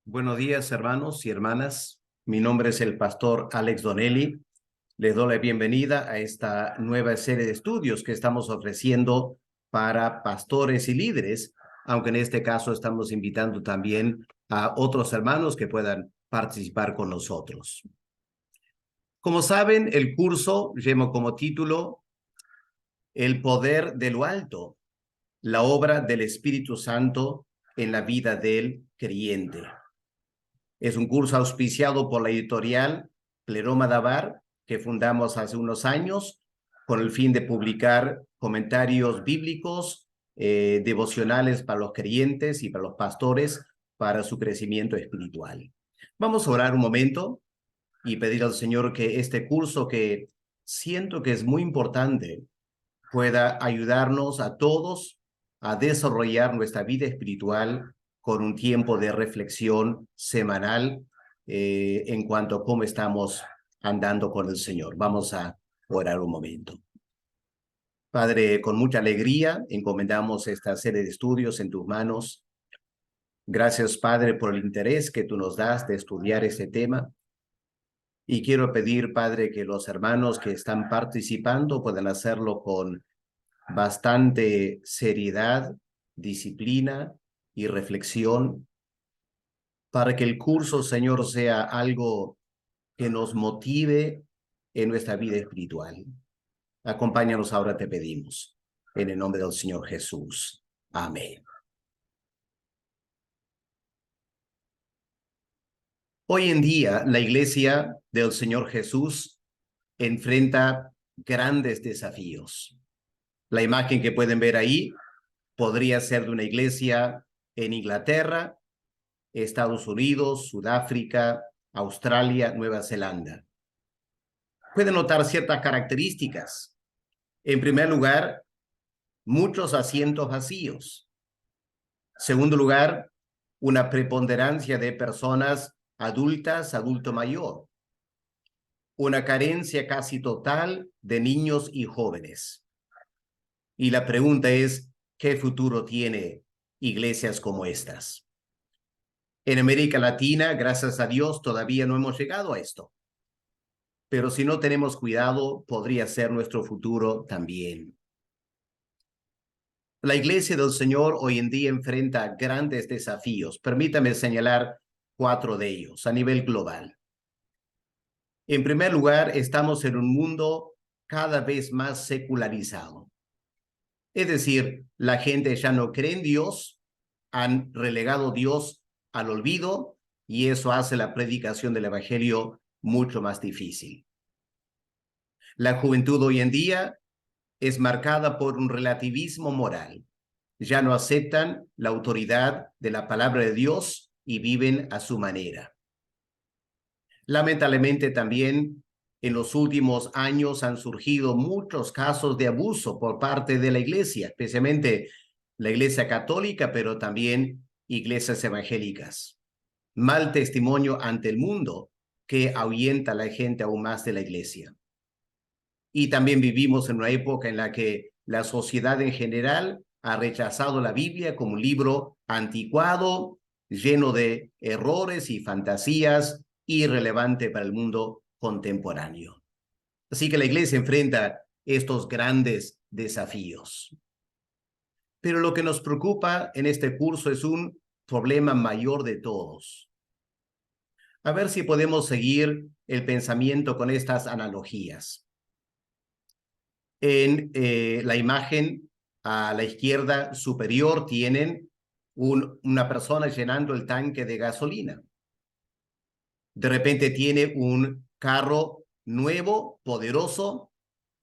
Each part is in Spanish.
Buenos días, hermanos y hermanas. Mi nombre es el pastor Alex Donnelly. Les doy la bienvenida a esta nueva serie de estudios que estamos ofreciendo para pastores y líderes, aunque en este caso estamos invitando también a otros hermanos que puedan participar con nosotros. Como saben, el curso lleva como título El poder de lo alto, la obra del Espíritu Santo en la vida del creyente. Es un curso auspiciado por la editorial Pleroma Davar, que fundamos hace unos años con el fin de publicar comentarios bíblicos, devocionales para los creyentes y para los pastores para su crecimiento espiritual. Vamos a orar un momento y pedir al Señor que este curso, que siento que es muy importante, pueda ayudarnos a todos a desarrollar nuestra vida espiritual con un tiempo de reflexión semanal en cuanto a cómo estamos andando con el Señor. Vamos a orar un momento. Padre, con mucha alegría encomendamos esta serie de estudios en tus manos. Gracias, Padre, por el interés que tú nos das de estudiar este tema. Y quiero pedir, Padre, que los hermanos que están participando puedan hacerlo con bastante seriedad, disciplina y reflexión para que el curso, Señor, sea algo que nos motive en nuestra vida espiritual. Acompáñanos ahora, te pedimos, en el nombre del Señor Jesús. Amén. Hoy en día, la iglesia del Señor Jesús enfrenta grandes desafíos. La imagen que pueden ver ahí podría ser de una iglesia en Inglaterra, Estados Unidos, Sudáfrica, Australia, Nueva Zelanda. Pueden notar ciertas características. En primer lugar, muchos asientos vacíos. Segundo lugar, una preponderancia de personas adultas, adulto mayor. Una carencia casi total de niños y jóvenes. Y la pregunta es, ¿qué futuro tiene iglesias como estas? En América Latina, gracias a Dios, todavía no hemos llegado a esto. Pero si no tenemos cuidado, podría ser nuestro futuro también. La iglesia del Señor hoy en día enfrenta grandes desafíos. Permítame señalar 4 de ellos a nivel global. En primer lugar, estamos en un mundo cada vez más secularizado. Es decir, la gente ya no cree en Dios, han relegado a Dios al olvido y eso hace la predicación del evangelio mucho más difícil. La juventud hoy en día es marcada por un relativismo moral. Ya no aceptan la autoridad de la palabra de Dios y viven a su manera. Lamentablemente también en los últimos años han surgido muchos casos de abuso por parte de la iglesia, especialmente la iglesia católica, pero también iglesias evangélicas. Mal testimonio ante el mundo que ahuyenta a la gente aún más de la iglesia. Y también vivimos en una época en la que la sociedad en general ha rechazado la Biblia como un libro anticuado, lleno de errores y fantasías, irrelevante para el mundo contemporáneo. Así que la iglesia enfrenta estos grandes desafíos. Pero lo que nos preocupa en este curso es un problema mayor de todos. A ver si podemos seguir el pensamiento con estas analogías. En la imagen a la izquierda superior tienen una persona llenando el tanque de gasolina. De repente tiene un carro nuevo, poderoso,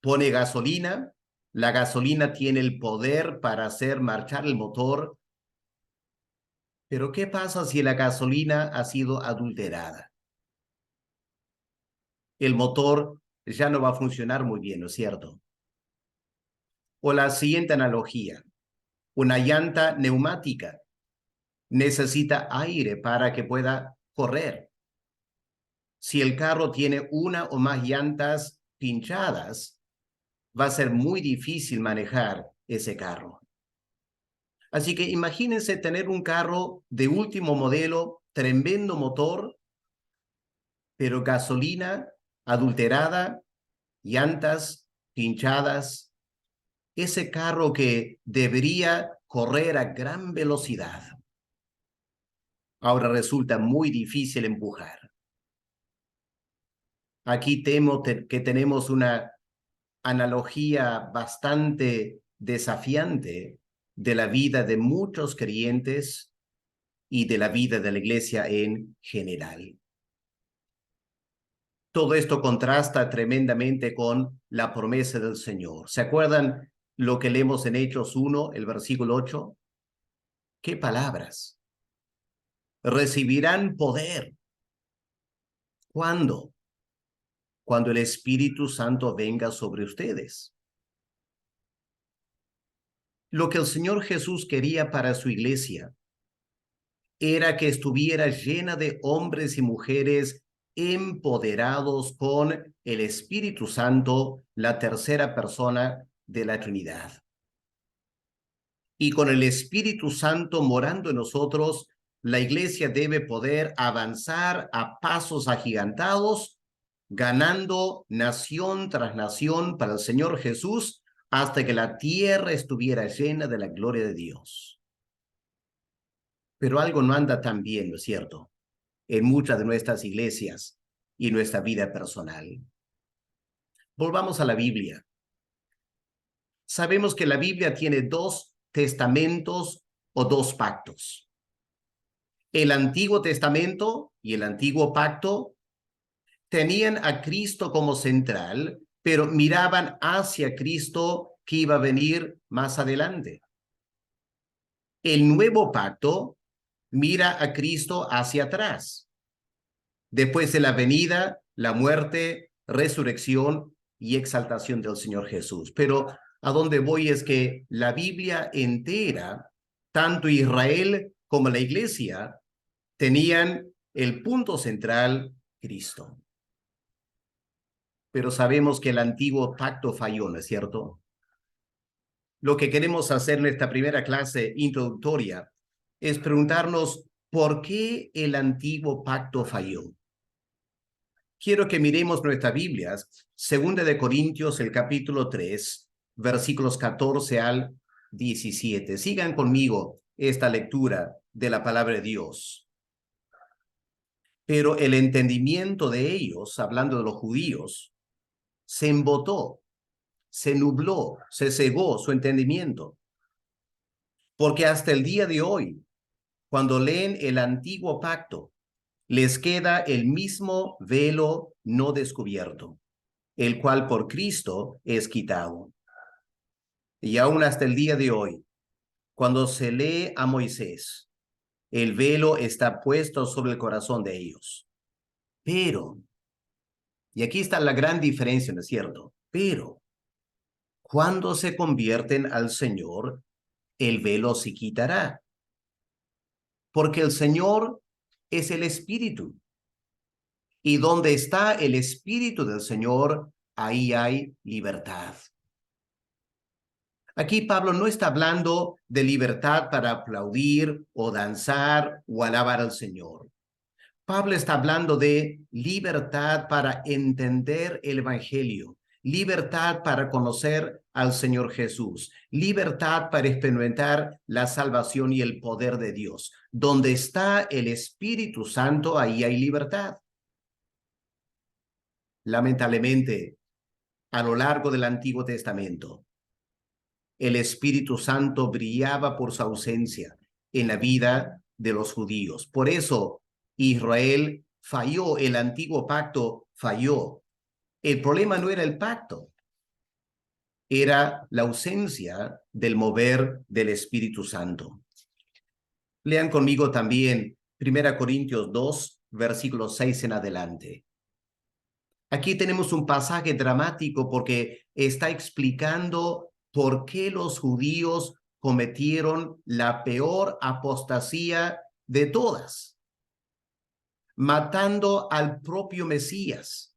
pone gasolina. La gasolina tiene el poder para hacer marchar el motor. Pero ¿qué pasa si la gasolina ha sido adulterada? El motor ya no va a funcionar muy bien, ¿no es cierto? O la siguiente analogía, una llanta neumática necesita aire para que pueda correr. Si el carro tiene una o más llantas pinchadas, va a ser muy difícil manejar ese carro. Así que imagínense tener un carro de último modelo tremendo motor, pero gasolina adulterada, llantas pinchadas, ese carro que debería correr a gran velocidad, ahora resulta muy difícil empujar. Aquí temo que tenemos una analogía bastante desafiante de la vida de muchos creyentes y de la vida de la iglesia en general. Todo esto contrasta tremendamente con la promesa del Señor. ¿Se acuerdan lo que leemos en Hechos 1, el versículo 8? ¿Qué palabras? Recibirán poder. ¿Cuándo? Cuando el Espíritu Santo venga sobre ustedes. Lo que el Señor Jesús quería para su iglesia era que estuviera llena de hombres y mujeres empoderados con el Espíritu Santo, la tercera persona de la Trinidad. Y con el Espíritu Santo morando en nosotros, la iglesia debe poder avanzar a pasos agigantados, ganando nación tras nación para el Señor Jesús, hasta que la tierra estuviera llena de la gloria de Dios. Pero algo no anda tan bien, ¿no es cierto?, en muchas de nuestras iglesias y nuestra vida personal. Volvamos a la Biblia. Sabemos que la Biblia tiene dos testamentos o dos pactos. El Antiguo Testamento y el Antiguo Pacto tenían a Cristo como central, pero miraban hacia Cristo que iba a venir más adelante. El Nuevo Pacto mira a Cristo hacia atrás, después de la venida, la muerte, resurrección y exaltación del Señor Jesús. Pero a donde voy es que la Biblia entera, tanto Israel como la iglesia, tenían el punto central, Cristo. Pero sabemos que el antiguo pacto falló, ¿no es cierto? Lo que queremos hacer en esta primera clase introductoria es preguntarnos por qué el antiguo pacto falló. Quiero que miremos nuestras Biblias, 2 de Corintios, el capítulo 3, versículos 14 al 17. Sigan conmigo esta lectura de la palabra de Dios. Pero el entendimiento de ellos, hablando de los judíos, se embotó, se nubló, se cegó su entendimiento. Porque hasta el día de hoy, cuando leen el antiguo pacto, les queda el mismo velo no descubierto, el cual por Cristo es quitado. Y aún hasta el día de hoy, cuando se lee a Moisés, el velo está puesto sobre el corazón de ellos. Pero, y aquí está la gran diferencia, ¿no es cierto? Pero, cuando se convierten al Señor, el velo se quitará. Porque el Señor es el Espíritu. Y donde está el Espíritu del Señor, ahí hay libertad. Aquí Pablo no está hablando de libertad para aplaudir o danzar o alabar al Señor. Pablo está hablando de libertad para entender el Evangelio, libertad para conocer al Señor Jesús, libertad para experimentar la salvación y el poder de Dios. Donde está el Espíritu Santo, ahí hay libertad. Lamentablemente, a lo largo del Antiguo Testamento, el Espíritu Santo brillaba por su ausencia en la vida de los judíos. Por eso Israel falló, el antiguo pacto falló. El problema no era el pacto, era la ausencia del mover del Espíritu Santo. Lean conmigo también 1 Corintios 2, versículos 6 en adelante. Aquí tenemos un pasaje dramático porque está explicando por qué los judíos cometieron la peor apostasía de todas, matando al propio Mesías,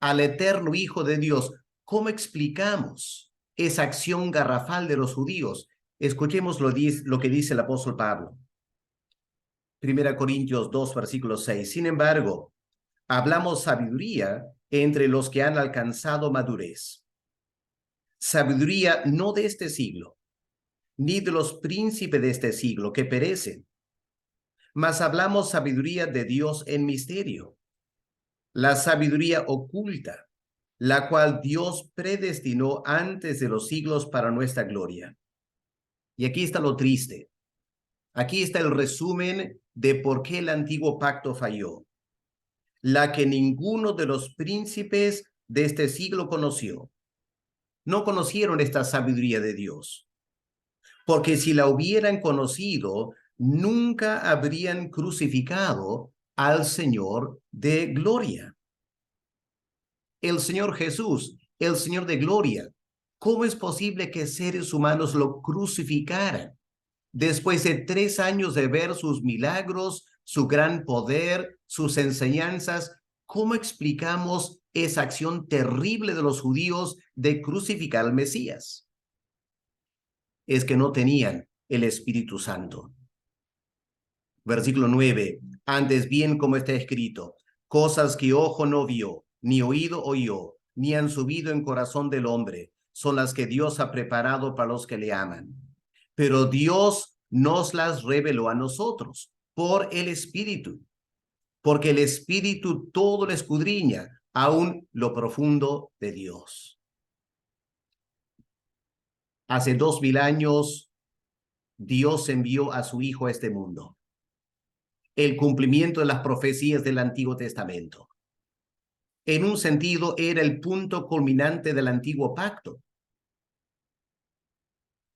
al eterno Hijo de Dios. ¿Cómo explicamos esa acción garrafal de los judíos? Escuchemos lo que dice el apóstol Pablo. 1 Corintios 2, versículo 6. Sin embargo, hablamos sabiduría entre los que han alcanzado madurez. Sabiduría no de este siglo, ni de los príncipes de este siglo que perecen, mas hablamos sabiduría de Dios en misterio, la sabiduría oculta, la cual Dios predestinó antes de los siglos para nuestra gloria. Y aquí está lo triste. Aquí está el resumen de por qué el antiguo pacto falló. La que ninguno de los príncipes de este siglo conoció. No conocieron esta sabiduría de Dios, porque si la hubieran conocido, nunca habrían crucificado al Señor de gloria. El Señor Jesús, el Señor de gloria. ¿Cómo es posible que seres humanos lo crucificaran? Después de 3 años de ver sus milagros, su gran poder, sus enseñanzas, ¿cómo explicamos esa acción terrible de los judíos de crucificar al Mesías? Es que no tenían el Espíritu Santo. Versículo 9. Antes bien, como está escrito, cosas que ojo no vio, ni oído oyó, ni han subido en corazón del hombre, son las que Dios ha preparado para los que le aman. Pero Dios nos las reveló a nosotros por el Espíritu, porque el Espíritu todo lo escudriña, aún lo profundo de Dios. Hace 2000 años, Dios envió a su Hijo a este mundo. El cumplimiento de las profecías del Antiguo Testamento. En un sentido, era el punto culminante del Antiguo Pacto.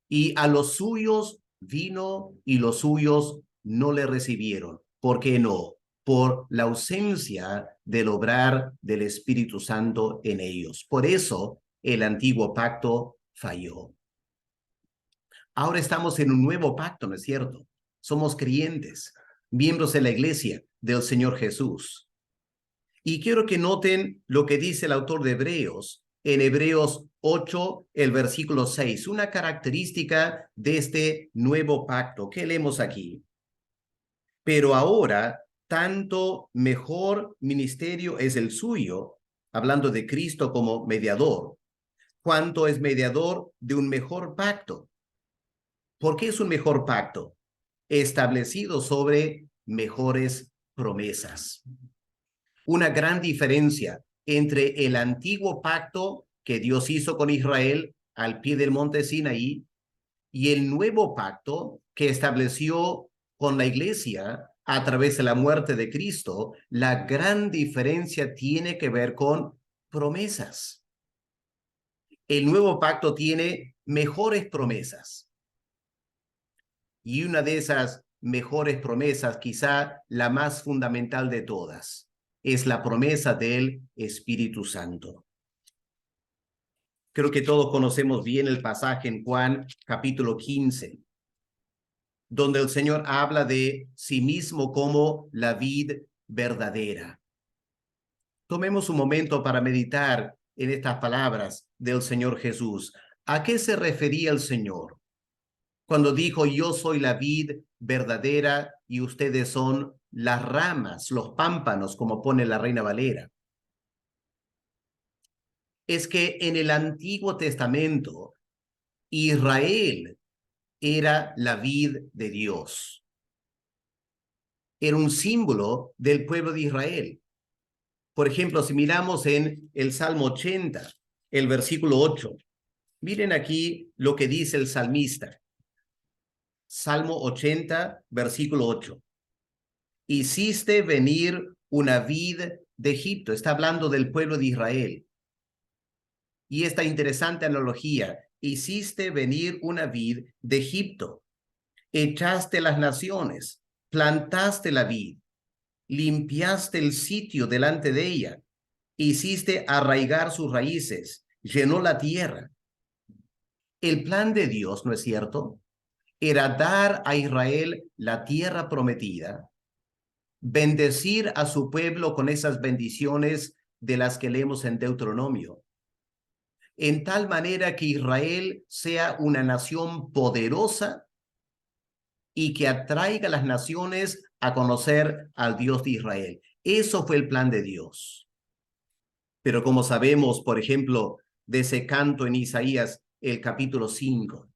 Y a los suyos vino y los suyos no le recibieron. ¿Por qué no? Por la ausencia del obrar del Espíritu Santo en ellos. Por eso el Antiguo Pacto falló. Ahora estamos en un nuevo pacto, ¿no es cierto? Somos creyentes, miembros de la iglesia del Señor Jesús. Y quiero que noten lo que dice el autor de Hebreos, en Hebreos 8, el versículo 6, una característica de este nuevo pacto. ¿Qué leemos aquí? Pero ahora, tanto mejor ministerio es el suyo, hablando de Cristo como mediador, cuanto es mediador de un mejor pacto. ¿Por qué es un mejor pacto? Establecido sobre mejores promesas. Una gran diferencia entre el antiguo pacto que Dios hizo con Israel al pie del monte Sinaí y el nuevo pacto que estableció con la iglesia a través de la muerte de Cristo. La gran diferencia tiene que ver con promesas. El nuevo pacto tiene mejores promesas. Y una de esas mejores promesas, quizá la más fundamental de todas, es la promesa del Espíritu Santo. Creo que todos conocemos bien el pasaje en Juan capítulo 15, donde el Señor habla de sí mismo como la vid verdadera. Tomemos un momento para meditar en estas palabras del Señor Jesús. ¿A qué se refería el Señor cuando dijo, yo soy la vid verdadera y ustedes son las ramas, los pámpanos, como pone la Reina Valera? Es que en el Antiguo Testamento, Israel era la vid de Dios. Era un símbolo del pueblo de Israel. Por ejemplo, si miramos en el Salmo 80, el versículo 8, miren aquí lo que dice el salmista. Salmo 80, versículo 8. Hiciste venir una vid de Egipto. Está hablando del pueblo de Israel. Y esta interesante analogía. Hiciste venir una vid de Egipto. Echaste las naciones. Plantaste la vid. Limpiaste el sitio delante de ella. Hiciste arraigar sus raíces. Llenó la tierra. El plan de Dios, ¿no es cierto?, era dar a Israel la tierra prometida, bendecir a su pueblo con esas bendiciones de las que leemos en Deuteronomio, en tal manera que Israel sea una nación poderosa y que atraiga a las naciones a conocer al Dios de Israel. Eso fue el plan de Dios. Pero como sabemos, por ejemplo, de ese canto en Isaías, el capítulo 5,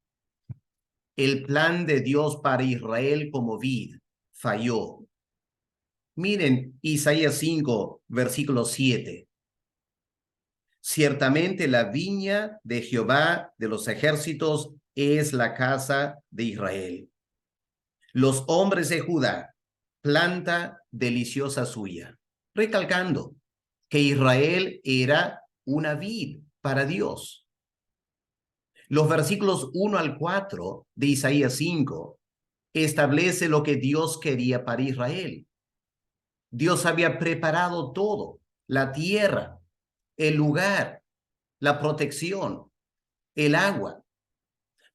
el plan de Dios para Israel como vid falló. Miren Isaías 5, versículo 7. Ciertamente la viña de Jehová de los ejércitos es la casa de Israel. Los hombres de Judá, planta deliciosa suya. Recalcando que Israel era una vid para Dios. Los versículos 1 al 4 de Isaías 5 establece lo que Dios quería para Israel. Dios había preparado todo, la tierra, el lugar, la protección, el agua,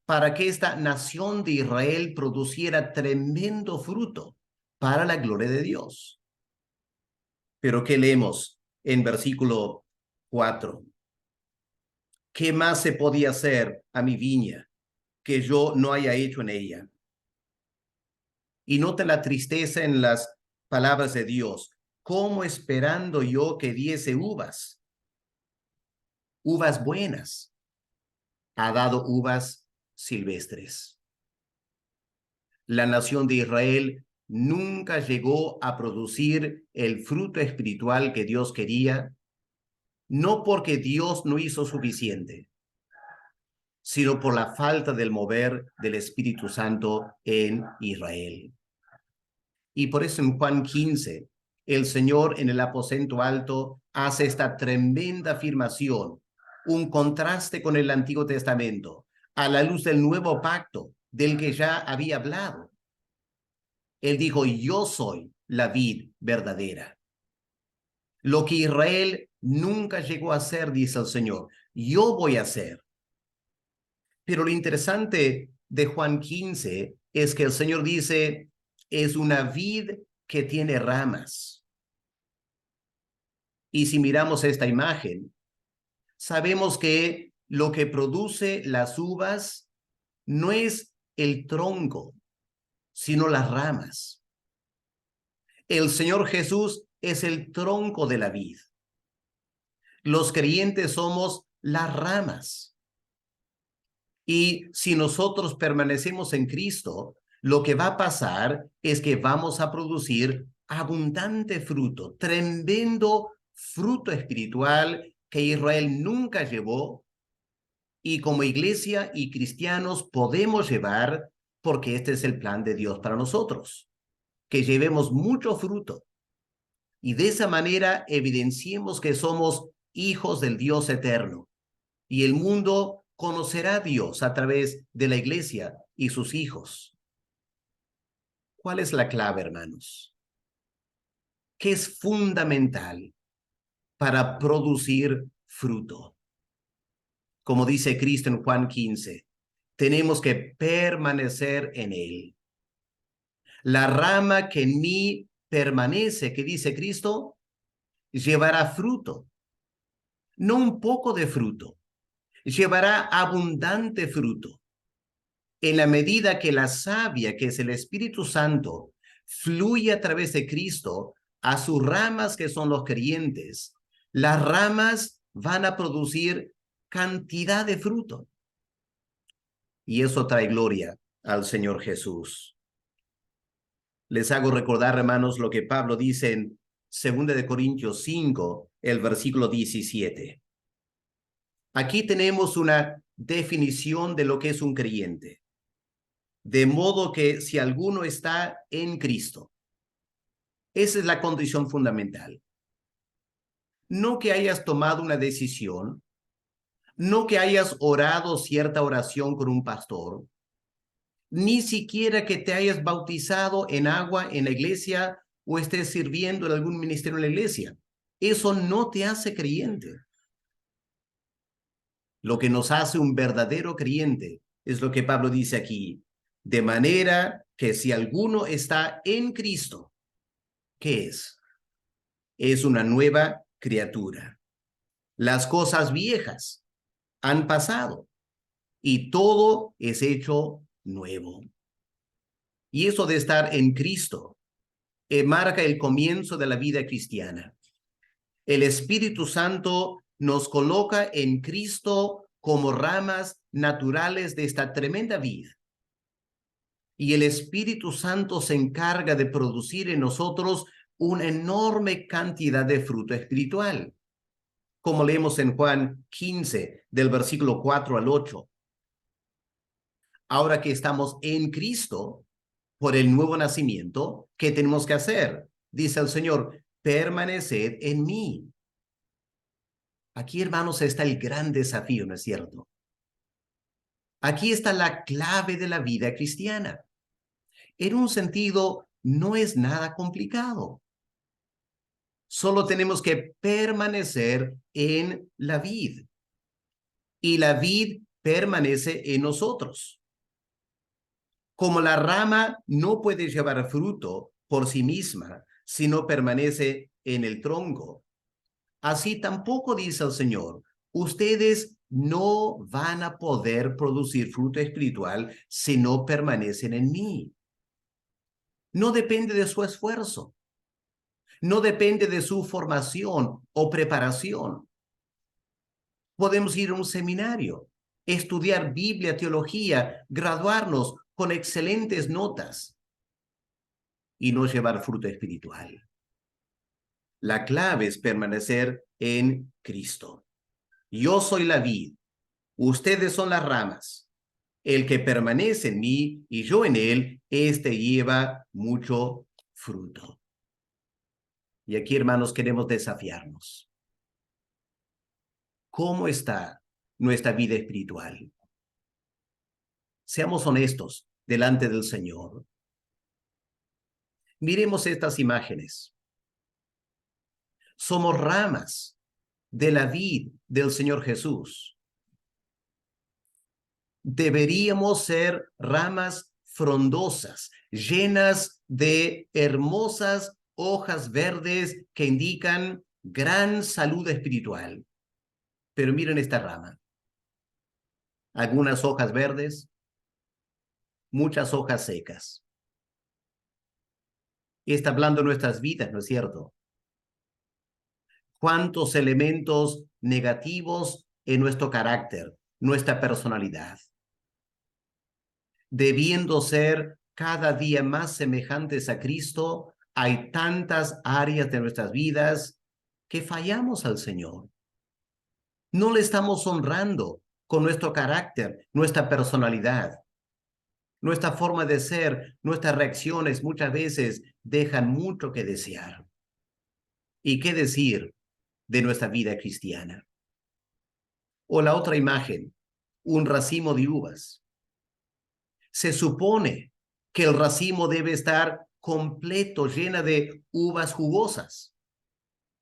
para que esta nación de Israel produciera tremendo fruto para la gloria de Dios. Pero ¿qué leemos en versículo 4? ¿Qué más se podía hacer a mi viña que yo no haya hecho en ella? Y nota la tristeza en las palabras de Dios. ¿Cómo esperando yo que diese uvas? Uvas buenas. Ha dado uvas silvestres. La nación de Israel nunca llegó a producir el fruto espiritual que Dios quería, no porque Dios no hizo suficiente, sino por la falta del mover del Espíritu Santo en Israel. Y por eso en Juan 15, el Señor en el aposento alto hace esta tremenda afirmación, un contraste con el Antiguo Testamento, a la luz del nuevo pacto del que ya había hablado. Él dijo, yo soy la vid verdadera. Lo que Israel nunca llegó a hacer, dice el Señor, yo voy a hacer. Pero lo interesante de Juan 15 es que el Señor dice, es una vid que tiene ramas. Y si miramos esta imagen, sabemos que lo que produce las uvas no es el tronco, sino las ramas. El Señor Jesús es el tronco de la vid. Los creyentes somos las ramas. Y si nosotros permanecemos en Cristo, lo que va a pasar es que vamos a producir abundante fruto, tremendo fruto espiritual que Israel nunca llevó y como iglesia y cristianos podemos llevar porque este es el plan de Dios para nosotros, que llevemos mucho fruto y de esa manera evidenciemos que somos hijos del Dios eterno y el mundo conocerá a Dios a través de la iglesia y sus hijos. ¿Cuál es la clave, hermanos? ¿Qué es fundamental para producir fruto? Como dice Cristo en Juan 15, tenemos que permanecer en Él. La rama que en mí permanece, que dice Cristo, llevará fruto. No un poco de fruto, llevará abundante fruto. En la medida que la savia, que es el Espíritu Santo, fluye a través de Cristo a sus ramas que son los creyentes, las ramas van a producir cantidad de fruto. Y eso trae gloria al Señor Jesús. Les hago recordar, hermanos, lo que Pablo dice en 2 de Corintios 5, el versículo 17. Aquí tenemos una definición de lo que es un creyente. De modo que si alguno está en Cristo, esa es la condición fundamental. No que hayas tomado una decisión, no que hayas orado cierta oración con un pastor, ni siquiera que te hayas bautizado en agua en la iglesia o estés sirviendo en algún ministerio en la iglesia. Eso no te hace creyente. Lo que nos hace un verdadero creyente es lo que Pablo dice aquí. De manera que si alguno está en Cristo, ¿qué es? Es una nueva criatura. Las cosas viejas han pasado y todo es hecho nuevo. Y eso de estar en Cristo marca el comienzo de la vida cristiana. El Espíritu Santo nos coloca en Cristo como ramas naturales de esta tremenda vid. Y el Espíritu Santo se encarga de producir en nosotros una enorme cantidad de fruto espiritual. Como leemos en Juan 15, del versículo 4 al 8. Ahora que estamos en Cristo, por el nuevo nacimiento, ¿qué tenemos que hacer? Dice el Señor, permaneced en mí. Aquí, hermanos, está el gran desafío, ¿no es cierto? Aquí está la clave de la vida cristiana. En un sentido, no es nada complicado. Solo tenemos que permanecer en la vid. Y la vid permanece en nosotros. Como la rama no puede llevar fruto por sí misma si no permanece en el tronco, así tampoco dice el Señor, ustedes no van a poder producir fruto espiritual si no permanecen en mí. No depende de su esfuerzo, no depende de su formación o preparación. Podemos ir a un seminario, estudiar Biblia, teología, graduarnos con excelentes notas y no llevar fruto espiritual. La clave es permanecer en Cristo. Yo soy la vid, ustedes son las ramas. El que permanece en mí y yo en él, éste lleva mucho fruto. Y aquí, hermanos, queremos desafiarnos. ¿Cómo está nuestra vida espiritual? Seamos honestos delante del Señor. Miremos estas imágenes. Somos ramas de la vid del Señor Jesús. Deberíamos ser ramas frondosas, llenas de hermosas hojas verdes que indican gran salud espiritual. Pero miren esta rama. Algunas hojas verdes, muchas hojas secas. Y está hablando de nuestras vidas, ¿no es cierto? ¿Cuántos elementos negativos en nuestro carácter, nuestra personalidad? Debiendo ser cada día más semejantes a Cristo, hay tantas áreas de nuestras vidas que fallamos al Señor. No le estamos honrando con nuestro carácter, nuestra personalidad. Nuestra forma de ser, nuestras reacciones muchas veces dejan mucho que desear. ¿Y qué decir de nuestra vida cristiana? O la otra imagen, un racimo de uvas. Se supone que el racimo debe estar completo, llena de uvas jugosas.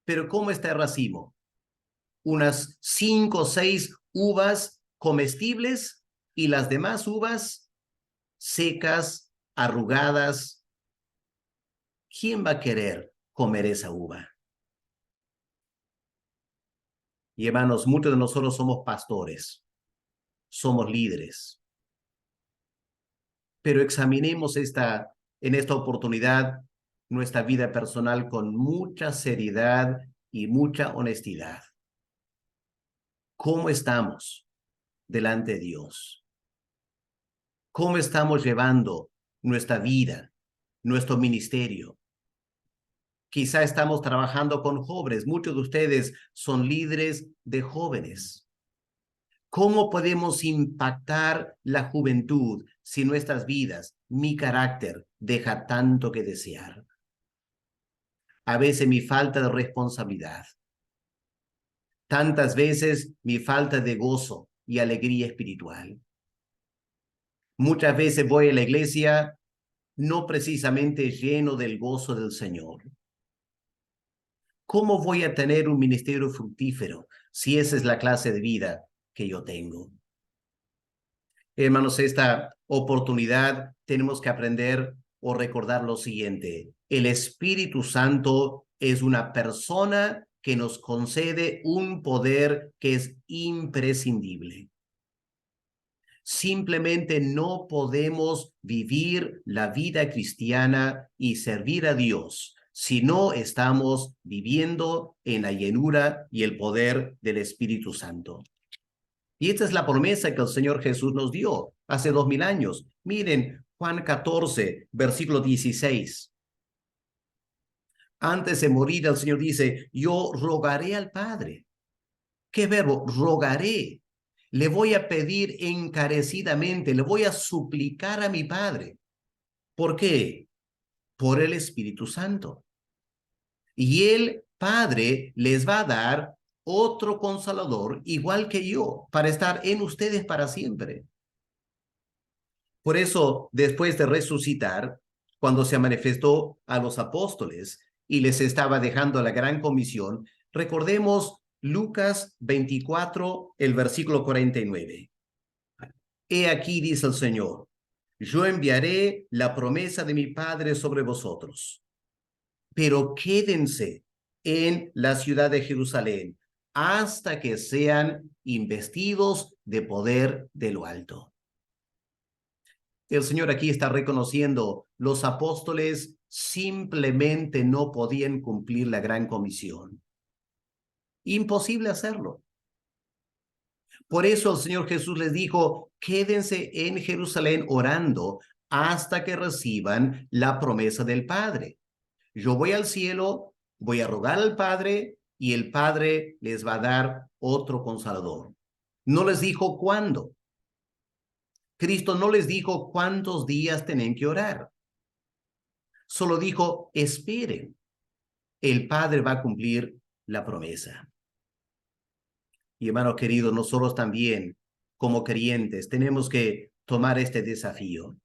Pero ¿cómo está el racimo? Unas 5 o 6 uvas comestibles y las demás uvas secas, arrugadas. ¿Quién va a querer comer esa uva? Y hermanos, muchos de nosotros somos pastores, somos líderes. Pero examinemos en esta oportunidad nuestra vida personal con mucha seriedad y mucha honestidad. ¿Cómo estamos delante de Dios? ¿Cómo estamos llevando nuestra vida, nuestro ministerio? Quizá estamos trabajando con jóvenes. Muchos de ustedes son líderes de jóvenes. ¿Cómo podemos impactar la juventud si nuestras vidas, mi carácter, deja tanto que desear? A veces mi falta de responsabilidad. Tantas veces mi falta de gozo y alegría espiritual. Muchas veces voy a la iglesia no precisamente lleno del gozo del Señor. ¿Cómo voy a tener un ministerio fructífero si esa es la clase de vida que yo tengo? Hermanos, esta oportunidad tenemos que aprender o recordar lo siguiente. El Espíritu Santo es una persona que nos concede un poder que es imprescindible. Simplemente no podemos vivir la vida cristiana y servir a Dios si no estamos viviendo en la llenura y el poder del Espíritu Santo. Y esta es la promesa que el Señor Jesús nos dio hace 2000 años. Miren, Juan 14, versículo 16. Antes de morir, el Señor dice, yo rogaré al Padre. ¿Qué verbo? Rogaré. Le voy a pedir encarecidamente, le voy a suplicar a mi Padre. ¿Por qué? Por el Espíritu Santo. Y el Padre les va a dar otro consolador, igual que yo, para estar en ustedes para siempre. Por eso, después de resucitar, cuando se manifestó a los apóstoles y les estaba dejando la gran comisión, recordemos Lucas 24, el versículo 49. He aquí, dice el Señor, yo enviaré la promesa de mi Padre sobre vosotros, pero quédense en la ciudad de Jerusalén hasta que sean investidos de poder de lo alto. El Señor aquí está reconociendo, los apóstoles simplemente no podían cumplir la gran comisión. Imposible hacerlo. Por eso el Señor Jesús les dijo, quédense en Jerusalén orando hasta que reciban la promesa del Padre. Yo voy al cielo, voy a rogar al Padre y el Padre les va a dar otro consolador. No les dijo cuándo. Cristo no les dijo cuántos días tienen que orar. Solo dijo, esperen. El Padre va a cumplir la promesa. Y hermanos queridos, nosotros también, como creyentes, tenemos que tomar este desafío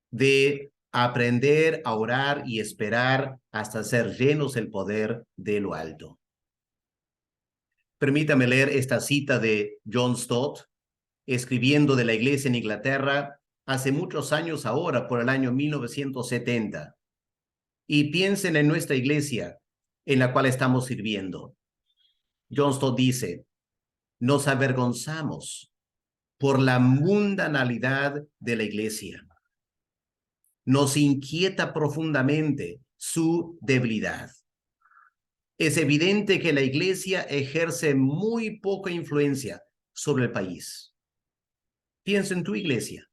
de aprender a orar y esperar hasta ser llenos del poder de lo alto. Permítame leer esta cita de John Stott, escribiendo de la iglesia en Inglaterra hace muchos años ahora, por el año 1970. Y piensen en nuestra iglesia en la cual estamos sirviendo. John Stott dice, nos avergonzamos por la mundanalidad de la iglesia. Nos inquieta profundamente su debilidad. Es evidente que la iglesia ejerce muy poca influencia sobre el país. Piensa en tu iglesia.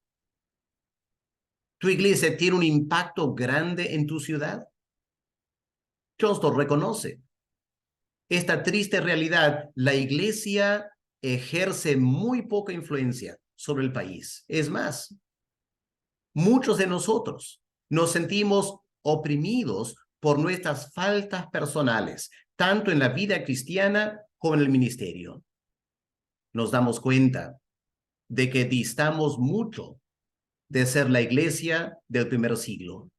¿Tu iglesia tiene un impacto grande en tu ciudad? John Stott reconoce esta triste realidad. La iglesia ejerce muy poca influencia sobre el país. Es más, muchos de nosotros nos sentimos oprimidos por nuestras faltas personales, tanto en la vida cristiana como en el ministerio. Nos damos cuenta de que distamos mucho de ser la iglesia del primer siglo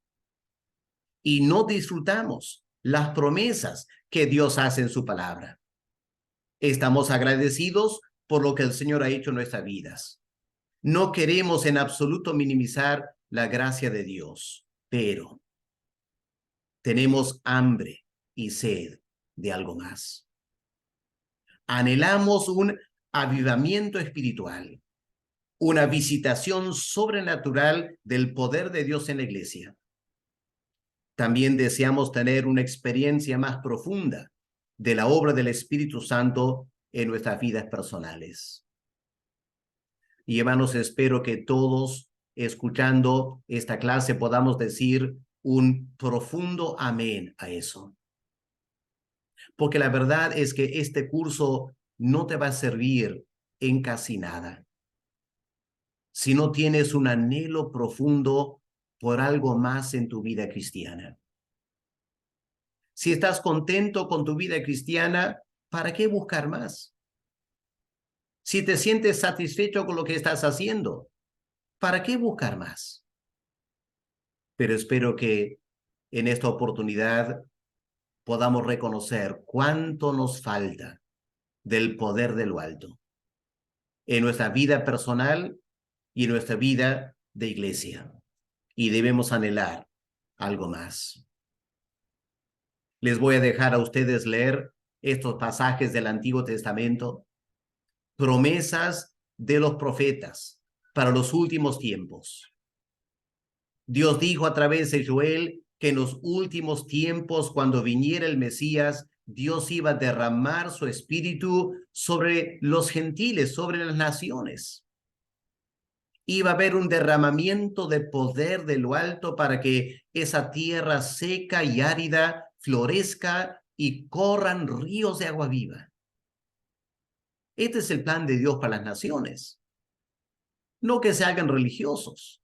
y no disfrutamos las promesas que Dios hace en su palabra. Estamos agradecidos por lo que el Señor ha hecho en nuestras vidas. No queremos en absoluto minimizar la gracia de Dios, pero tenemos hambre y sed de algo más. Anhelamos un avivamiento espiritual, una visitación sobrenatural del poder de Dios en la iglesia. También deseamos tener una experiencia más profunda de la obra del Espíritu Santo en nuestras vidas personales. Y hermanos, espero que todos, escuchando esta clase, podamos decir un profundo amén a eso. Porque la verdad es que este curso no te va a servir en casi nada si no tienes un anhelo profundo por algo más en tu vida cristiana. Si estás contento con tu vida cristiana, ¿para qué buscar más? Si te sientes satisfecho con lo que estás haciendo, ¿para qué buscar más? Pero espero que en esta oportunidad podamos reconocer cuánto nos falta del poder de lo alto en nuestra vida personal y en nuestra vida de iglesia. Y debemos anhelar algo más. Les voy a dejar a ustedes leer estos pasajes del Antiguo Testamento, promesas de los profetas para los últimos tiempos. Dios dijo a través de Joel que en los últimos tiempos, cuando viniera el Mesías, Dios iba a derramar su espíritu sobre los gentiles, sobre las naciones. Iba a haber un derramamiento de poder de lo alto para que esa tierra seca y árida florezca y corran ríos de agua viva. Este es el plan de Dios para las naciones. No que se hagan religiosos,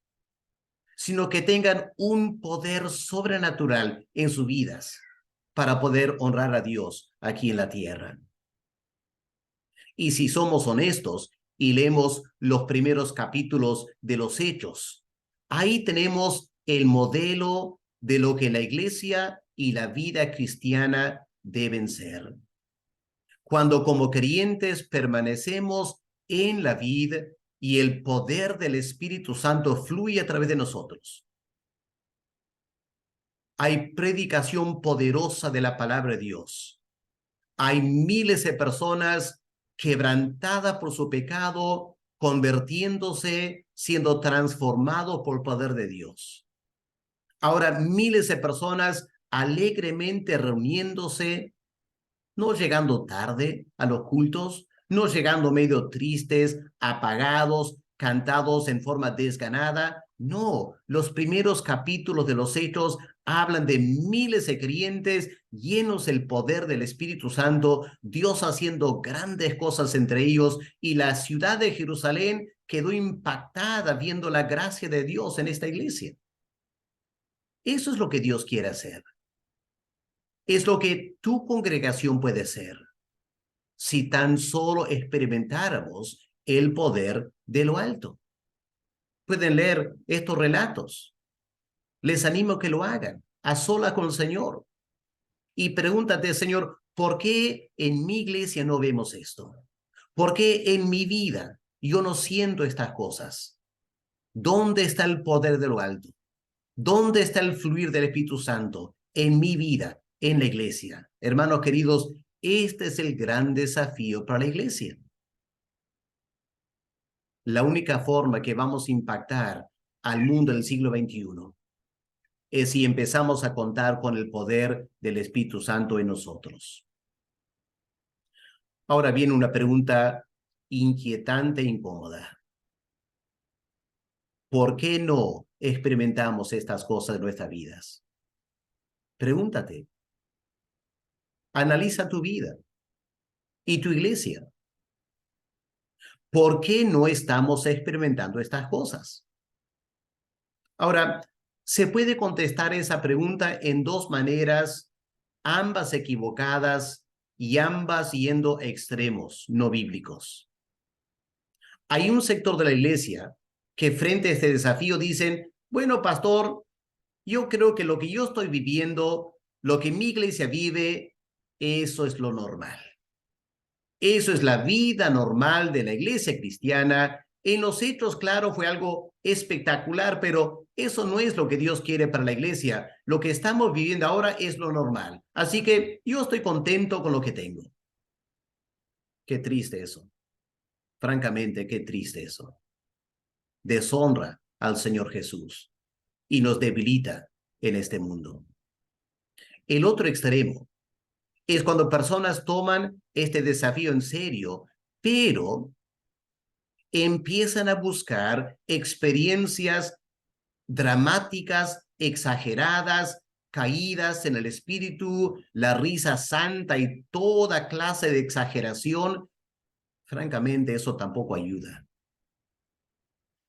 sino que tengan un poder sobrenatural en sus vidas para poder honrar a Dios aquí en la tierra. Y si somos honestos y leemos los primeros capítulos de los Hechos, ahí tenemos el modelo de lo que la iglesia y la vida cristiana deben ser. Cuando como creyentes permanecemos en la vid y el poder del Espíritu Santo fluye a través de nosotros, hay predicación poderosa de la palabra de Dios. Hay miles de personas quebrantadas por su pecado, convirtiéndose, siendo transformados por el poder de Dios. Ahora, miles de personas alegremente reuniéndose, no llegando tarde a los cultos, no llegando medio tristes, apagados, cantados en forma desganada. No, los primeros capítulos de los Hechos hablan de miles de creyentes llenos del poder del Espíritu Santo, Dios haciendo grandes cosas entre ellos, y la ciudad de Jerusalén quedó impactada viendo la gracia de Dios en esta iglesia. Eso es lo que Dios quiere hacer. Es lo que tu congregación puede ser si tan solo experimentáramos el poder de lo alto. Pueden leer estos relatos. Les animo a que lo hagan, a solas con el Señor. Y pregúntate, Señor, ¿por qué en mi iglesia no vemos esto? ¿Por qué en mi vida yo no siento estas cosas? ¿Dónde está el poder de lo alto? ¿Dónde está el fluir del Espíritu Santo en mi vida, en la iglesia? Hermanos queridos, este es el gran desafío para la iglesia. La única forma que vamos a impactar al mundo del siglo XXI es si empezamos a contar con el poder del Espíritu Santo en nosotros. Ahora viene una pregunta inquietante e incómoda. ¿Por qué no experimentamos estas cosas en nuestras vidas? Pregúntate. Analiza tu vida y tu iglesia. ¿Por qué no estamos experimentando estas cosas? Ahora, se puede contestar esa pregunta en dos maneras, ambas equivocadas y ambas yendo extremos no bíblicos. Hay un sector de la iglesia que frente a este desafío dicen, bueno, pastor, yo creo que lo que yo estoy viviendo, lo que mi iglesia vive, eso es lo normal. Eso es la vida normal de la iglesia cristiana. En los hechos, claro, fue algo espectacular, pero eso no es lo que Dios quiere para la iglesia. Lo que estamos viviendo ahora es lo normal. Así que yo estoy contento con lo que tengo. Qué triste eso. Francamente, qué triste eso. Deshonra al Señor Jesús y nos debilita en este mundo. El otro extremo es cuando personas toman este desafío en serio, pero empiezan a buscar experiencias dramáticas, exageradas, caídas en el espíritu, la risa santa y toda clase de exageración. Francamente, eso tampoco ayuda,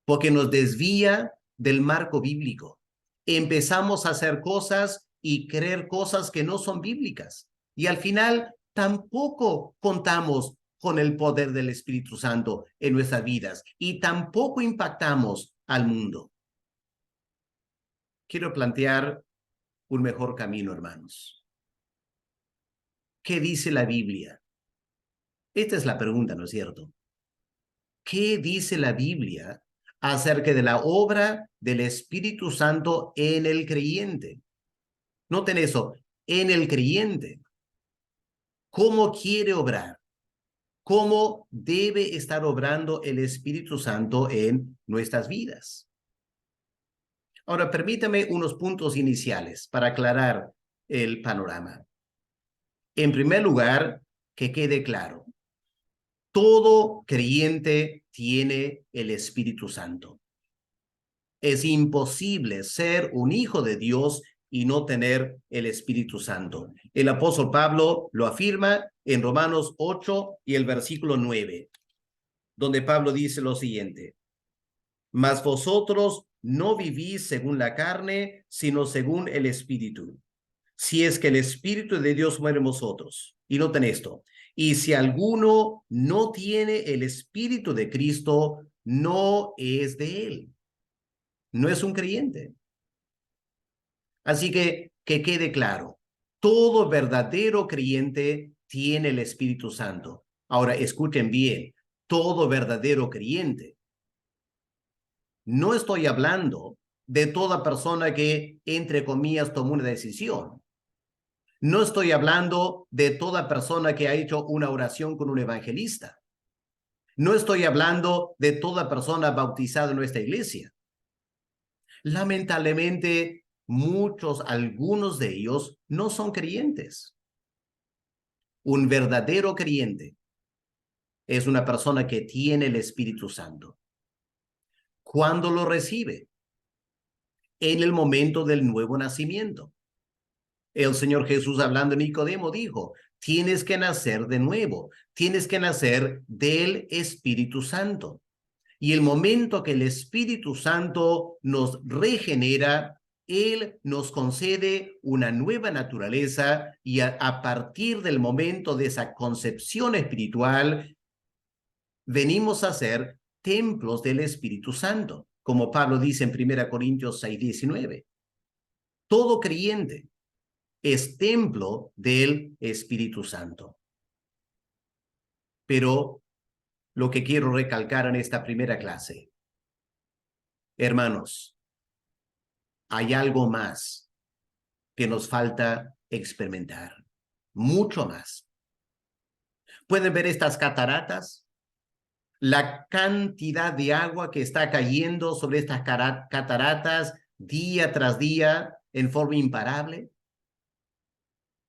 porque nos desvía del marco bíblico. Empezamos a hacer cosas y creer cosas que no son bíblicas. Y al final tampoco contamos con el poder del Espíritu Santo en nuestras vidas y tampoco impactamos al mundo. Quiero plantear un mejor camino, hermanos. ¿Qué dice la Biblia? Esta es la pregunta, ¿no es cierto? ¿Qué dice la Biblia acerca de la obra del Espíritu Santo en el creyente? Noten eso, en el creyente. ¿Cómo quiere obrar? cómo debe estar obrando el Espíritu Santo en nuestras vidas. Ahora, permítame unos puntos iniciales para aclarar el panorama. En primer lugar, que quede claro, todo creyente tiene el Espíritu Santo. Es imposible ser un hijo de Dios y no tener el Espíritu Santo. El apóstol Pablo lo afirma en Romanos 8 y el versículo 9, donde Pablo dice lo siguiente: mas vosotros no vivís según la carne, sino según el Espíritu. Si es que el Espíritu de Dios muere en vosotros. Y noten esto: y si alguno no tiene el Espíritu de Cristo, no es de él. No es un creyente. Así que quede claro, todo verdadero creyente tiene el Espíritu Santo. Ahora, escuchen bien, todo verdadero creyente. No estoy hablando de toda persona que, entre comillas, tomó una decisión. No estoy hablando de toda persona que ha hecho una oración con un evangelista. No estoy hablando de toda persona bautizada en nuestra iglesia. Lamentablemente, algunos de ellos no son creyentes. Un verdadero creyente es una persona que tiene el Espíritu Santo. ¿Cuándo lo recibe? En el momento del nuevo nacimiento. El Señor Jesús, hablando a Nicodemo, dijo: tienes que nacer de nuevo, tienes que nacer del Espíritu Santo. Y el momento que el Espíritu Santo nos regenera, Él nos concede una nueva naturaleza, y a partir del momento de esa concepción espiritual, venimos a ser templos del Espíritu Santo, como Pablo dice en 1 Corintios 6:19. Todo creyente es templo del Espíritu Santo. Pero lo que quiero recalcar en esta primera clase, hermanos, hay algo más que nos falta experimentar, mucho más. ¿Pueden ver estas cataratas? La cantidad de agua que está cayendo sobre estas cataratas día tras día en forma imparable.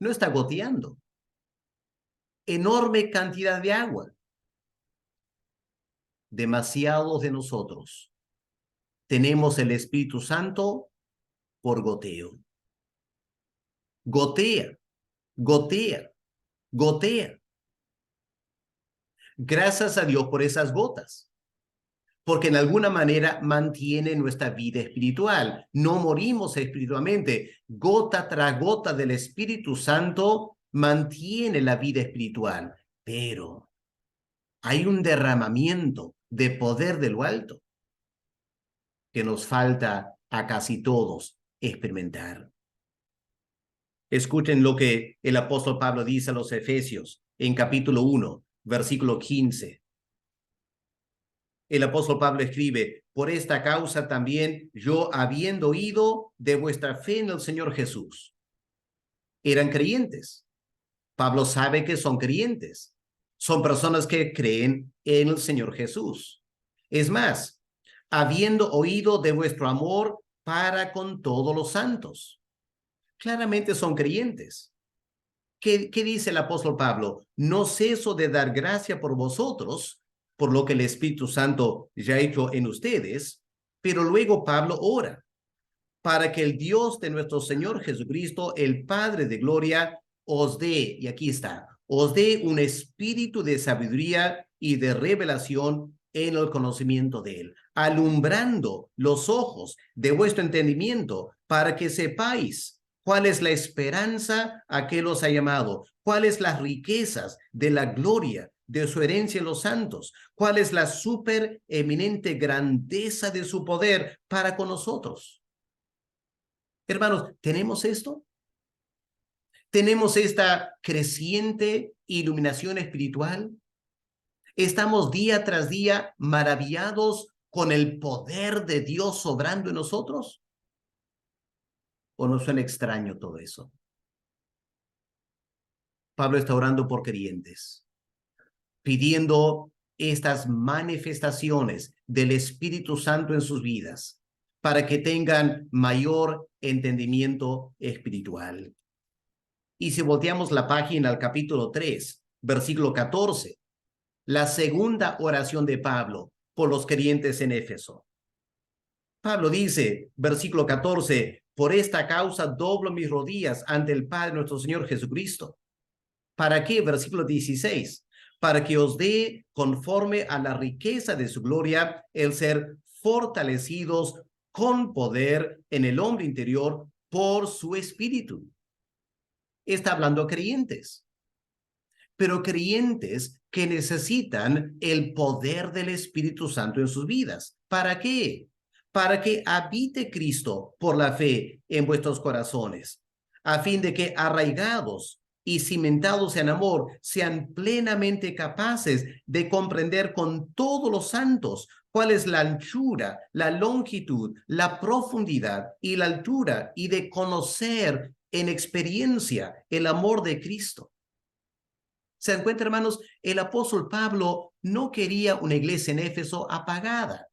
No está goteando. Enorme cantidad de agua. Demasiados de nosotros tenemos el Espíritu Santo por goteo. Gotea, gotea, gotea. Gracias a Dios por esas gotas, porque en alguna manera mantiene nuestra vida espiritual. No morimos espiritualmente. Gota tras gota del Espíritu Santo mantiene la vida espiritual, pero hay un derramamiento de poder de lo alto que nos falta a casi todos experimentar. Escuchen lo que el apóstol Pablo dice a los Efesios en capítulo 1, versículo 15. El apóstol Pablo escribe: por esta causa también yo, habiendo oído de vuestra fe en el Señor Jesús. Eran creyentes. Pablo sabe que son creyentes. Son personas que creen en el Señor Jesús. Es más, habiendo oído de vuestro amor para con todos los santos. Claramente son creyentes. ¿Qué dice el apóstol Pablo? No ceso de dar gracia por vosotros, por lo que el Espíritu Santo ya ha hecho en ustedes, pero luego Pablo ora para que el Dios de nuestro Señor Jesucristo, el Padre de gloria, os dé, y aquí está, os dé un espíritu de sabiduría y de revelación en el conocimiento de Él, alumbrando los ojos de vuestro entendimiento para que sepáis cuál es la esperanza a que los ha llamado, cuáles las riquezas de la gloria de su herencia en los santos, cuál es la supereminente grandeza de su poder para con nosotros. Hermanos, ¿tenemos esto? ¿Tenemos esta creciente iluminación espiritual? ¿Estamos día tras día maravillados con el poder de Dios obrando en nosotros? ¿O nos suena extraño todo eso? Pablo está orando por creyentes. pidiendo estas manifestaciones del Espíritu Santo en sus vidas para que tengan mayor entendimiento espiritual. Y si volteamos la página al capítulo 3, versículo 14, la segunda oración de Pablo por los creyentes en Éfeso. Pablo dice, versículo 14, por esta causa doblo mis rodillas ante el Padre nuestro Señor Jesucristo. ¿Para qué? Versículo 16, para que os dé conforme a la riqueza de su gloria el ser fortalecidos con poder en el hombre interior por su espíritu. Está hablando a creyentes, pero creyentes que necesitan el poder del Espíritu Santo en sus vidas. ¿Para qué? Para que habite Cristo por la fe en vuestros corazones, a fin de que arraigados y cimentados en amor sean plenamente capaces de comprender con todos los santos cuál es la anchura, la longitud, la profundidad y la altura, y de conocer en experiencia el amor de Cristo. ¿Se dan cuenta, hermanos? El apóstol Pablo no quería una iglesia en Éfeso apagada.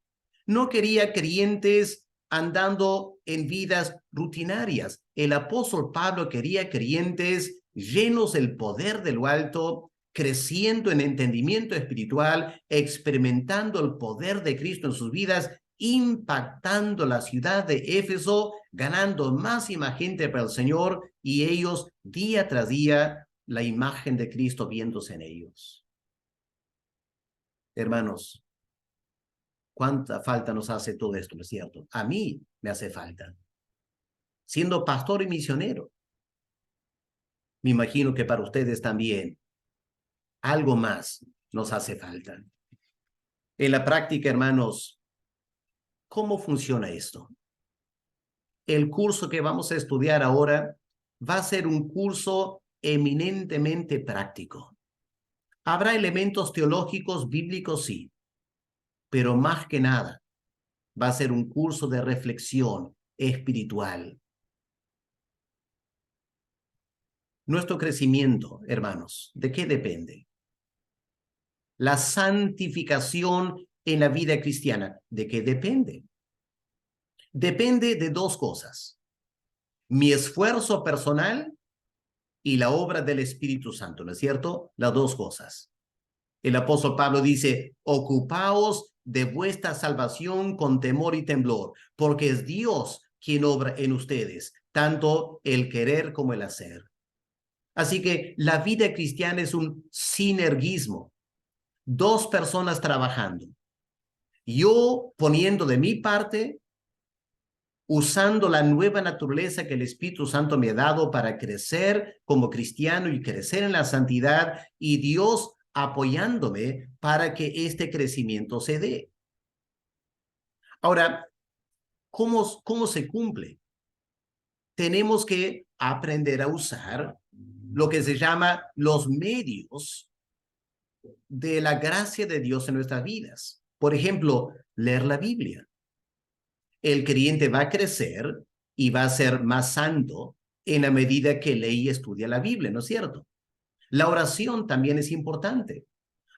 No quería creyentes andando en vidas rutinarias. El apóstol Pablo quería creyentes llenos del poder de lo alto, creciendo en entendimiento espiritual, experimentando el poder de Cristo en sus vidas, impactando la ciudad de Éfeso, ganando más y más gente para el Señor, y ellos día tras día la imagen de Cristo viéndose en ellos. Hermanos, ¿cuánta falta nos hace todo esto, no es cierto? A mí me hace falta. Siendo pastor y misionero, me imagino que para ustedes también algo más nos hace falta. En la práctica, hermanos, ¿cómo funciona esto? El curso que vamos a estudiar ahora va a ser un curso eminentemente práctico. Habrá elementos teológicos, bíblicos, sí, pero más que nada va a ser un curso de reflexión espiritual. Nuestro crecimiento, hermanos, ¿de qué depende? La santificación en la vida cristiana, ¿de qué depende? Depende de dos cosas: mi esfuerzo personal y la obra del Espíritu Santo, ¿no es cierto? Las dos cosas. El apóstol Pablo dice, ocupaos de vuestra salvación con temor y temblor, porque es Dios quien obra en ustedes, tanto el querer como el hacer. Así que la vida cristiana es un sinergismo, dos personas trabajando. Yo poniendo de mi parte, usando la nueva naturaleza que el Espíritu Santo me ha dado para crecer como cristiano y crecer en la santidad, y Dios apoyándome para que este crecimiento se dé. Ahora, ¿cómo se cumple? Tenemos que aprender a usar lo que se llama los medios de la gracia de Dios en nuestras vidas. Por ejemplo, leer la Biblia. El creyente va a crecer y va a ser más santo en la medida que lee y estudia la Biblia, ¿no es cierto? La oración también es importante.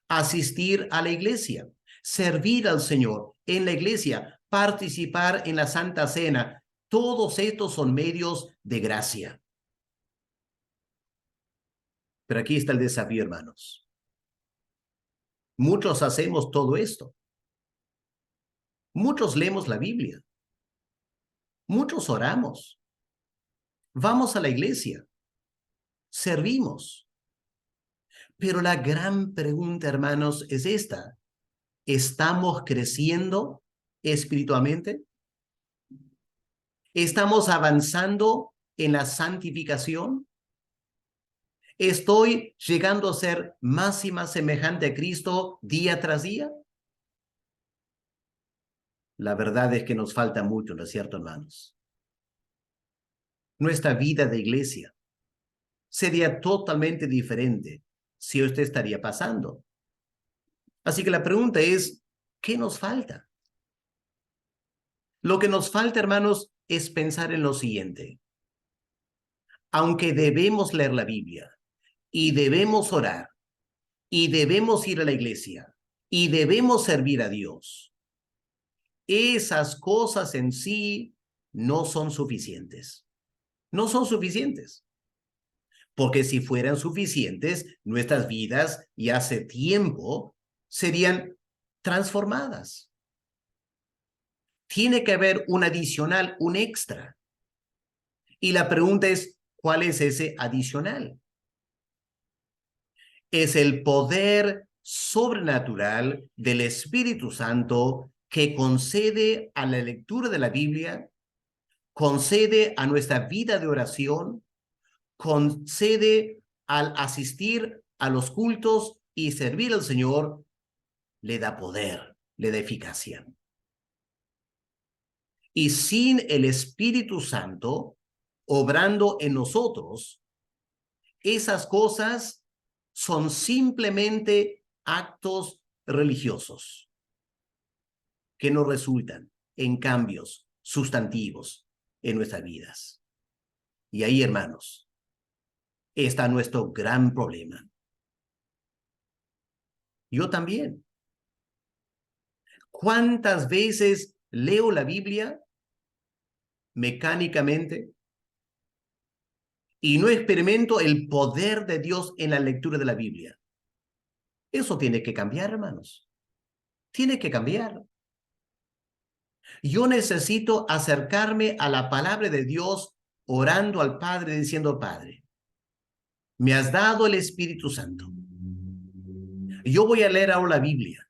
Asistir a la iglesia, servir al Señor en la iglesia, participar en la Santa Cena, todos estos son medios de gracia. Pero aquí está el desafío, hermanos. Muchos hacemos todo esto. Muchos leemos la Biblia. Muchos oramos. Vamos a la iglesia. Servimos. Pero la gran pregunta, hermanos, es esta: ¿estamos creciendo espiritualmente? ¿Estamos avanzando en la santificación? ¿Estoy llegando a ser más y más semejante a Cristo día tras día? La verdad es que nos falta mucho, ¿no es cierto, hermanos? Nuestra vida de iglesia sería totalmente diferente si usted estaría pasando. Así que la pregunta es, ¿qué nos falta? Lo que nos falta, hermanos, es pensar en lo siguiente. Aunque debemos leer la Biblia y debemos orar, y debemos ir a la iglesia y debemos servir a Dios. Esas cosas en sí no son suficientes. No son suficientes. Porque si fueran suficientes, nuestras vidas ya hace tiempo serían transformadas. Tiene que haber un adicional, un extra. Y la pregunta es, ¿cuál es ese adicional? Es el poder sobrenatural del Espíritu Santo que concede a la lectura de la Biblia, concede a nuestra vida de oración, concede al asistir a los cultos y servir al Señor, le da poder, le da eficacia. Y sin el Espíritu Santo obrando en nosotros, esas cosas son simplemente actos religiosos que no resultan en cambios sustantivos en nuestras vidas. Y ahí, hermanos, está nuestro gran problema. Yo también. ¿Cuántas veces leo la Biblia mecánicamente y no experimento el poder de Dios en la lectura de la Biblia? Eso tiene que cambiar, hermanos. Tiene que cambiar. Yo necesito acercarme a la palabra de Dios orando al Padre, diciendo, Padre, me has dado el Espíritu Santo. Yo voy a leer ahora la Biblia.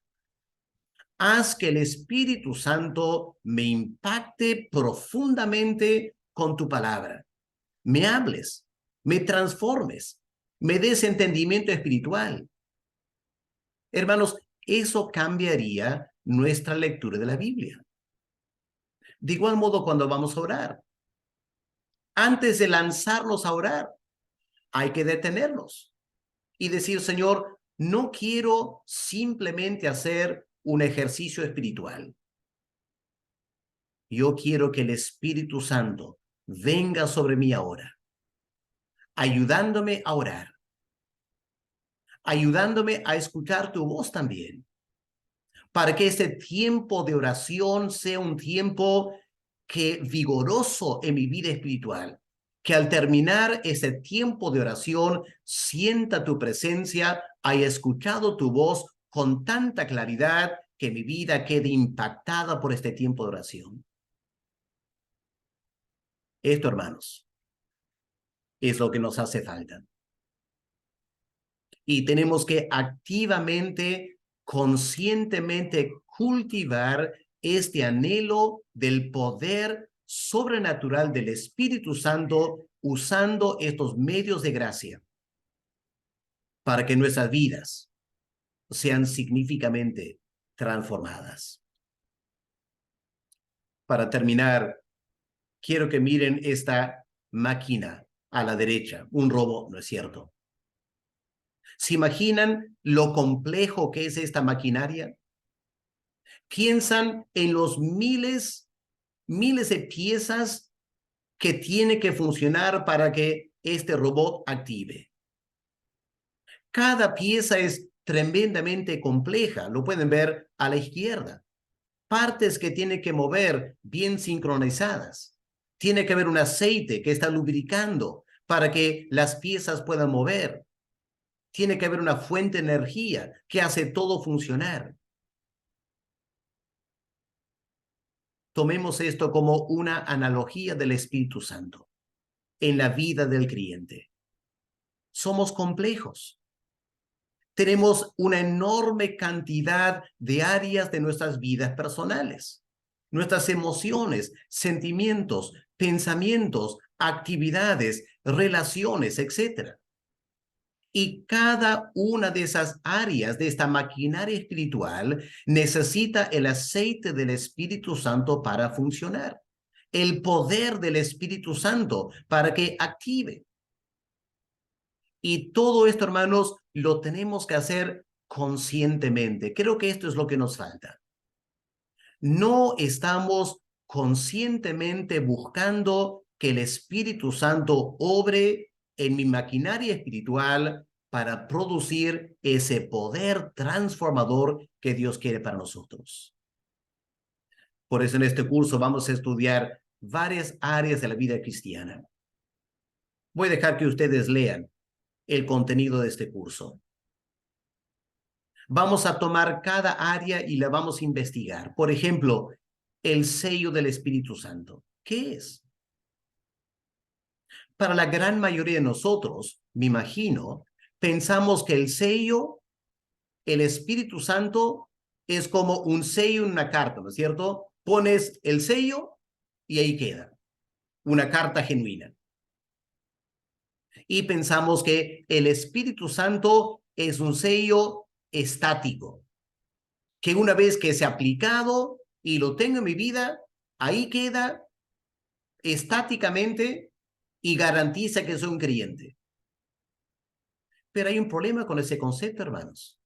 Haz que el Espíritu Santo me impacte profundamente con tu palabra. Me hables, me transformes, me des entendimiento espiritual. Hermanos, eso cambiaría nuestra lectura de la Biblia. De igual modo, cuando vamos a orar, antes de lanzarnos a orar, hay que detenernos y decir, Señor, no quiero simplemente hacer un ejercicio espiritual. Yo quiero que el Espíritu Santo venga sobre mí ahora, ayudándome a orar, ayudándome a escuchar tu voz también, para que este tiempo de oración sea un tiempo vigoroso en mi vida espiritual, que al terminar ese tiempo de oración sienta tu presencia, haya escuchado tu voz con tanta claridad que mi vida quede impactada por este tiempo de oración. Esto, hermanos, es lo que nos hace falta. Y tenemos que activamente, conscientemente cultivar este anhelo del poder sobrenatural del Espíritu Santo usando estos medios de gracia para que nuestras vidas sean significativamente transformadas. Para terminar, quiero que miren esta máquina a la derecha, un robot, ¿no es cierto? ¿Se imaginan lo complejo que es esta maquinaria? Piensan en los miles de piezas que tiene que funcionar para que este robot active. Cada pieza es tremendamente compleja, lo pueden ver a la izquierda. Partes que tiene que mover bien sincronizadas. Tiene que haber un aceite que está lubricando para que las piezas puedan mover. Tiene que haber una fuente de energía que hace todo funcionar. Tomemos esto como una analogía del Espíritu Santo en la vida del creyente. Somos complejos. Tenemos una enorme cantidad de áreas de nuestras vidas personales, nuestras emociones, sentimientos, pensamientos, actividades, relaciones, etc. Y cada una de esas áreas de esta maquinaria espiritual necesita el aceite del Espíritu Santo para funcionar, el poder del Espíritu Santo para que active. Y todo esto, hermanos, lo tenemos que hacer conscientemente. Creo que esto es lo que nos falta. No estamos conscientemente buscando que el Espíritu Santo obre en mi maquinaria espiritual para producir ese poder transformador que Dios quiere para nosotros. Por eso en este curso vamos a estudiar varias áreas de la vida cristiana. Voy a dejar que ustedes lean el contenido de este curso. Vamos a tomar cada área y la vamos a investigar. Por ejemplo, el sello del Espíritu Santo. ¿Qué es? Para la gran mayoría de nosotros, me imagino, pensamos que el sello, el Espíritu Santo, es como un sello en una carta, ¿no es cierto? Pones el sello y ahí queda, una carta genuina. Y pensamos que el Espíritu Santo es un sello estático, que una vez que se ha aplicado y lo tengo en mi vida, ahí queda estáticamente y garantiza que soy un creyente. Pero hay un problema con ese concepto, hermanos,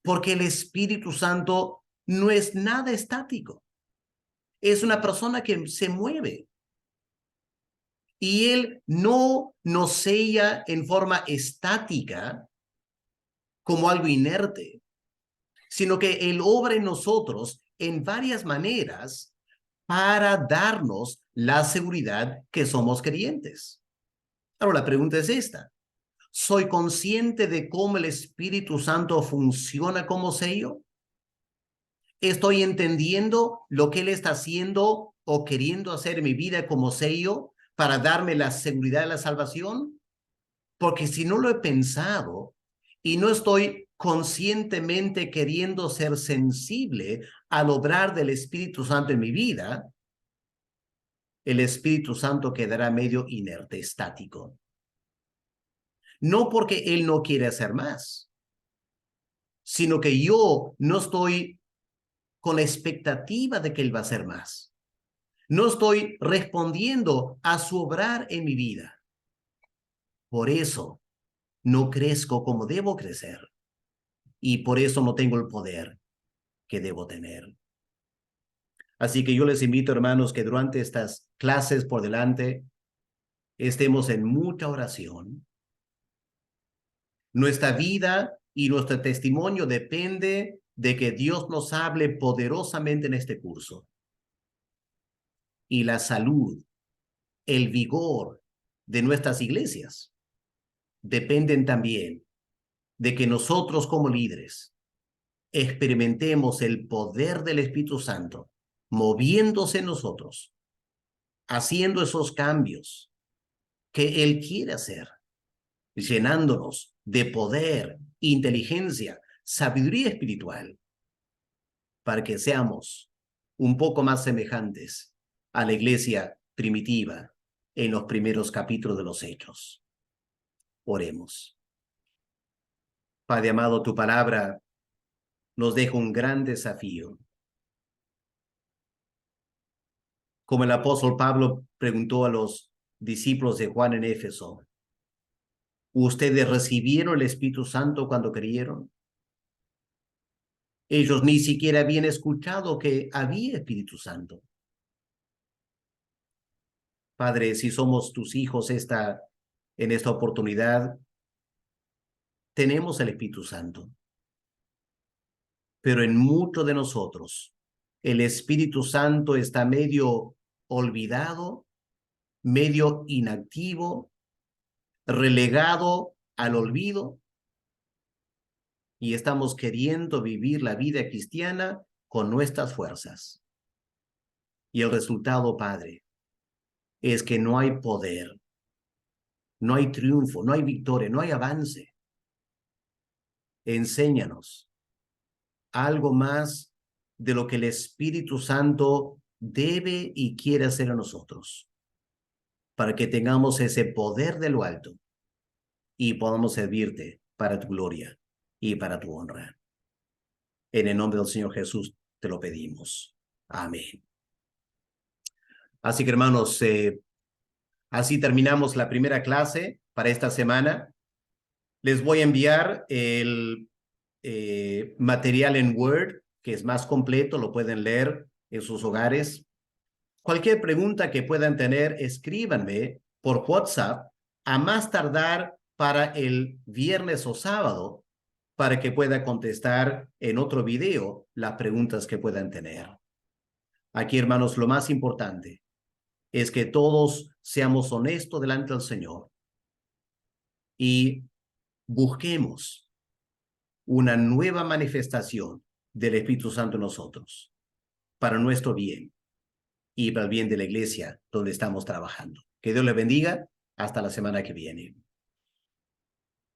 porque el Espíritu Santo no es nada estático. Es una persona que se mueve. Y Él no nos sella en forma estática como algo inerte, sino que Él obra en nosotros en varias maneras para darnos la seguridad que somos creyentes. Ahora, la pregunta es esta. ¿Soy consciente de cómo el Espíritu Santo funciona como sello? ¿Estoy entendiendo lo que Él está haciendo o queriendo hacer en mi vida como sello para darme la seguridad de la salvación? Porque si no lo he pensado y no estoy conscientemente queriendo ser sensible al obrar del Espíritu Santo en mi vida, el Espíritu Santo quedará medio inerte, estático. No porque Él no quiere hacer más, sino que yo no estoy con la expectativa de que Él va a hacer más. No estoy respondiendo a su obrar en mi vida. Por eso no crezco como debo crecer y por eso no tengo el poder que debo tener. Así que yo les invito, hermanos, que durante estas clases por delante estemos en mucha oración. Nuestra vida y nuestro testimonio depende de que Dios nos hable poderosamente en este curso. Y la salud, el vigor de nuestras iglesias dependen también de que nosotros como líderes experimentemos el poder del Espíritu Santo moviéndose en nosotros, haciendo esos cambios que Él quiere hacer, llenándonos de poder, inteligencia, sabiduría espiritual, para que seamos un poco más semejantes a la iglesia primitiva en los primeros capítulos de los Hechos. Oremos. Padre amado, tu palabra nos deja un gran desafío. Como el apóstol Pablo preguntó a los discípulos de Juan en Éfeso, ¿ustedes recibieron el Espíritu Santo cuando creyeron? Ellos ni siquiera habían escuchado que había Espíritu Santo. Padre, si somos tus hijos en esta oportunidad, tenemos el Espíritu Santo. Pero en muchos de nosotros, el Espíritu Santo está medio olvidado, medio inactivo, relegado al olvido, y estamos queriendo vivir la vida cristiana con nuestras fuerzas. Y el resultado, Padre, es que no hay poder, no hay triunfo, no hay victoria, no hay avance. Enséñanos algo más de lo que el Espíritu Santo debe y quiere hacer a nosotros, para que tengamos ese poder de lo alto y podamos servirte para tu gloria y para tu honra. En el nombre del Señor Jesús te lo pedimos. Amén. Así que, hermanos, así terminamos la primera clase para esta semana. Les voy a enviar el material en Word, que es más completo, lo pueden leer en sus hogares. Cualquier pregunta que puedan tener, escríbanme por WhatsApp a más tardar para el viernes o sábado para que pueda contestar en otro video las preguntas que puedan tener. Aquí, hermanos, lo más importante es que todos seamos honestos delante del Señor y busquemos una nueva manifestación del Espíritu Santo en nosotros, para nuestro bien y para el bien de la iglesia donde estamos trabajando. Que Dios le bendiga. Hasta la semana que viene.